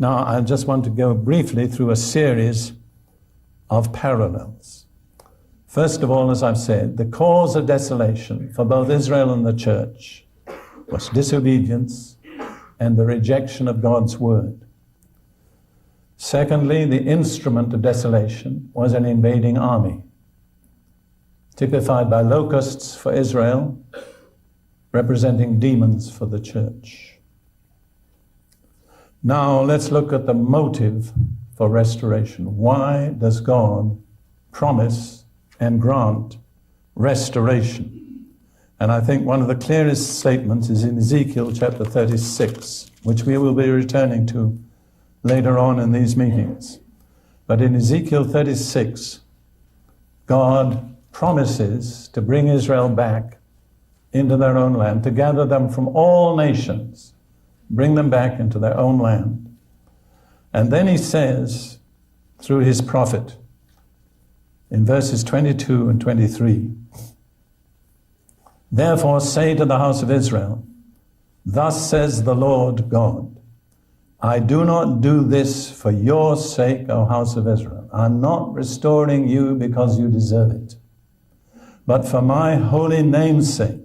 Now, I just want to go briefly through a series of parallels. First of all, as I've said, the cause of desolation for both Israel and the church was disobedience and the rejection of God's word. Secondly, the instrument of desolation was an invading army, typified by locusts for Israel, representing demons for the church. Now let's look at the motive for restoration. Why does God promise and grant restoration? And I think one of the clearest statements is in Ezekiel chapter 36, which we will be returning to later on in these meetings. But in Ezekiel 36, God promises to bring Israel back into their own land, to gather them from all nations, bring them back into their own land. And then he says, through his prophet, in verses 22 and 23, "Therefore say to the house of Israel, thus says the Lord God, I do not do this for your sake, O house of Israel. I'm not restoring you because you deserve it, but for my holy name's sake,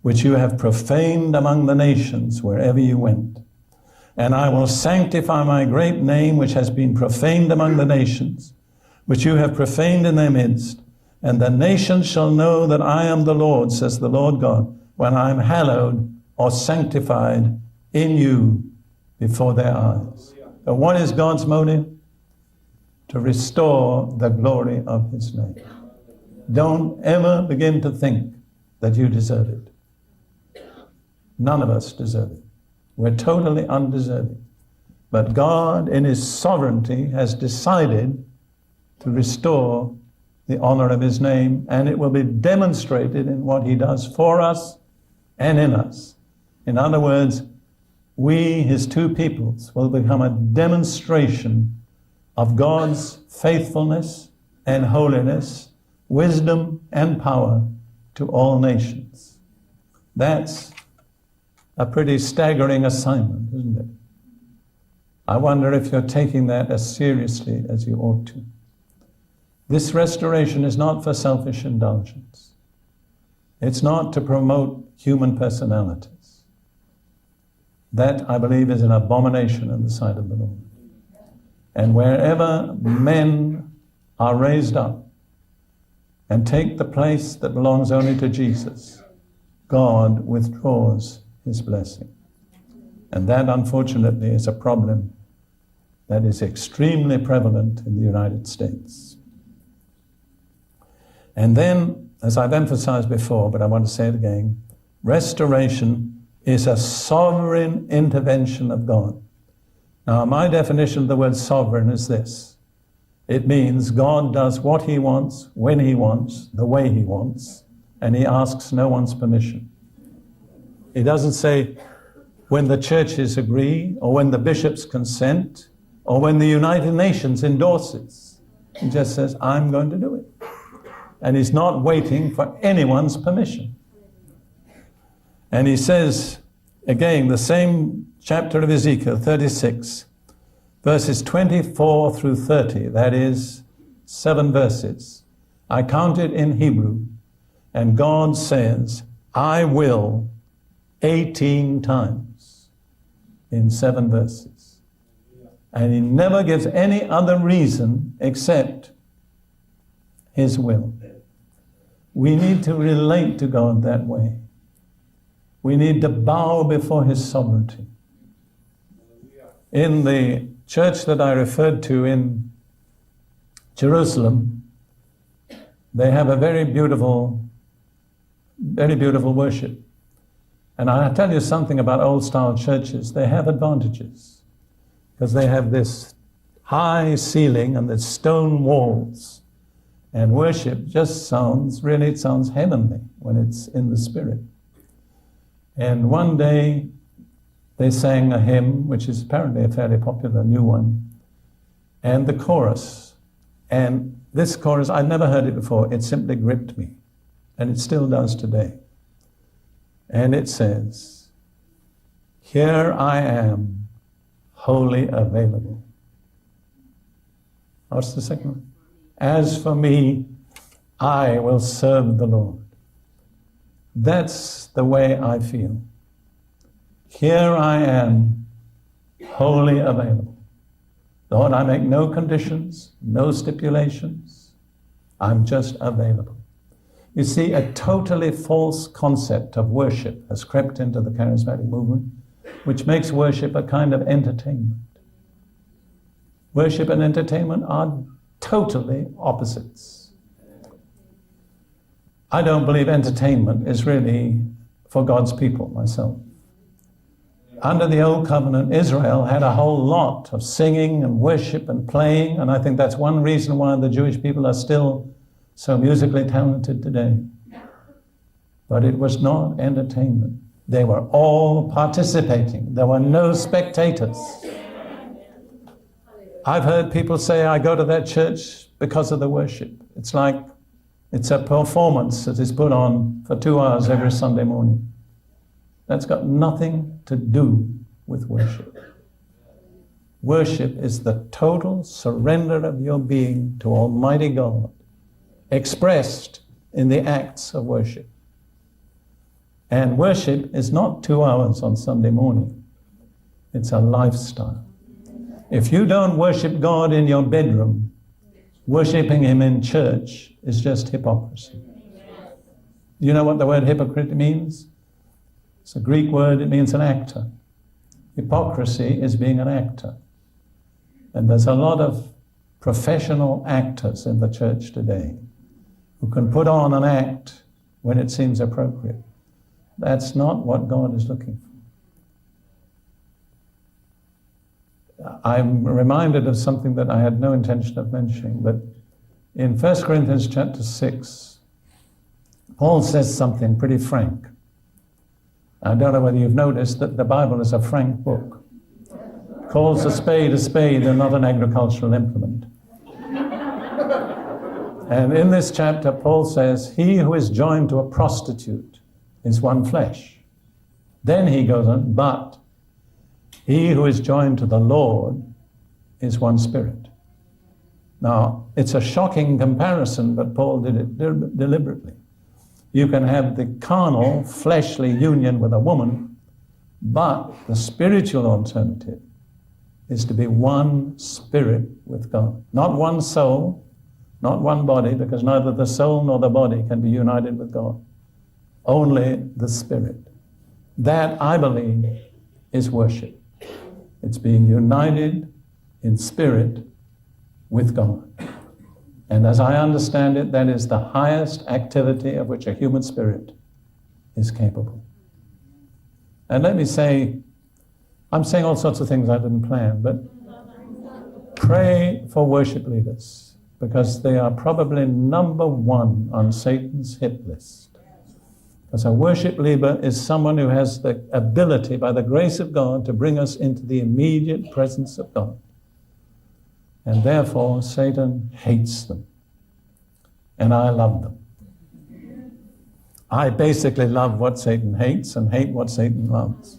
which you have profaned among the nations wherever you went. And I will sanctify my great name, which has been profaned among the nations, which you have profaned in their midst. And the nations shall know that I am the Lord, says the Lord God, when I am hallowed or sanctified in you before their eyes." And what is God's motive? To restore the glory of his name. Don't ever begin to think that you deserve it. None of us deserve it. We're totally undeserving. But God, in his sovereignty, has decided to restore the honor of his name, and it will be demonstrated in what he does for us and in us. In other words, we, his two peoples, will become a demonstration of God's faithfulness and holiness, wisdom and power to all nations. That's a pretty staggering assignment, isn't it? I wonder if you're taking that as seriously as you ought to. This restoration is not for selfish indulgence. It's not to promote human personalities. That, I believe, is an abomination in the sight of the Lord. And wherever men are raised up and take the place that belongs only to Jesus, God withdraws his blessing. And that, unfortunately, is a problem that is extremely prevalent in the United States. And then, as I've emphasized before, but I want to say it again, restoration is a sovereign intervention of God. Now, my definition of the word sovereign is this. It means God does what he wants, when he wants, the way he wants, and he asks no one's permission. He doesn't say when the churches agree, or when the bishops consent, or when the United Nations endorses. He just says, I'm going to do it. And he's not waiting for anyone's permission. And he says, again, the same chapter of Ezekiel 36, verses 24 through 30, that is 7 verses. I counted in Hebrew, and God says, I will 18 times in 7 verses. And he never gives any other reason except his will. We need to relate to God that way. We need to bow before his sovereignty. In the church that I referred to in Jerusalem, they have a very beautiful worship. And I'll tell you something about old-style churches. They have advantages because they have this high ceiling and the stone walls. And worship just sounds heavenly when it's in the Spirit. And one day they sang a hymn, which is apparently a fairly popular new one, and the chorus. And this chorus, I'd never heard it before. It simply gripped me, and it still does today. And it says, "Here I am, wholly available. What's the second one? As for me, I will serve the Lord. That's the way I feel. Here I am, wholly available. Lord, I make no conditions, no stipulations. I'm just available. You see, a totally false concept of worship has crept into the charismatic movement, which makes worship a kind of entertainment. Worship and entertainment are totally opposites. I don't believe entertainment is really for God's people, myself. Under the Old Covenant, Israel had a whole lot of singing and worship and playing, and I think that's one reason why the Jewish people are still so musically talented today. But it was not entertainment. They were all participating. There were no spectators. I've heard people say, I go to that church because of the worship. It's like it's a performance that is put on for 2 hours every Sunday morning. That's got nothing to do with worship. Worship is the total surrender of your being to Almighty God, expressed in the acts of worship. And worship is not 2 hours on Sunday morning. It's a lifestyle. If you don't worship God in your bedroom, worshiping Him in church is just hypocrisy. You know what the word hypocrite means? It's a Greek word, it means an actor. Hypocrisy is being an actor. And there's a lot of professional actors in the church today who can put on an act when it seems appropriate. That's not what God is looking for. I'm reminded of something that I had no intention of mentioning, but in 1 Corinthians chapter 6, Paul says something pretty frank. I don't know whether you've noticed that the Bible is a frank book. It calls a spade and not an agricultural implement. And in this chapter, Paul says, he who is joined to a prostitute is one flesh. Then he goes on, but he who is joined to the Lord is one spirit. Now, it's a shocking comparison, but Paul did it deliberately. You can have the carnal, fleshly union with a woman, but the spiritual alternative is to be one spirit with God. Not one soul, not one body, because neither the soul nor the body can be united with God. Only the spirit. That, I believe, is worship. It's being united in spirit with God. And as I understand it, that is the highest activity of which a human spirit is capable. And let me say, I'm saying all sorts of things I didn't plan, but pray for worship leaders, because they are probably number one on Satan's hit list. Because a worship leader is someone who has the ability, by the grace of God, to bring us into the immediate presence of God. And therefore, Satan hates them. And I love them. I basically love what Satan hates and hate what Satan loves.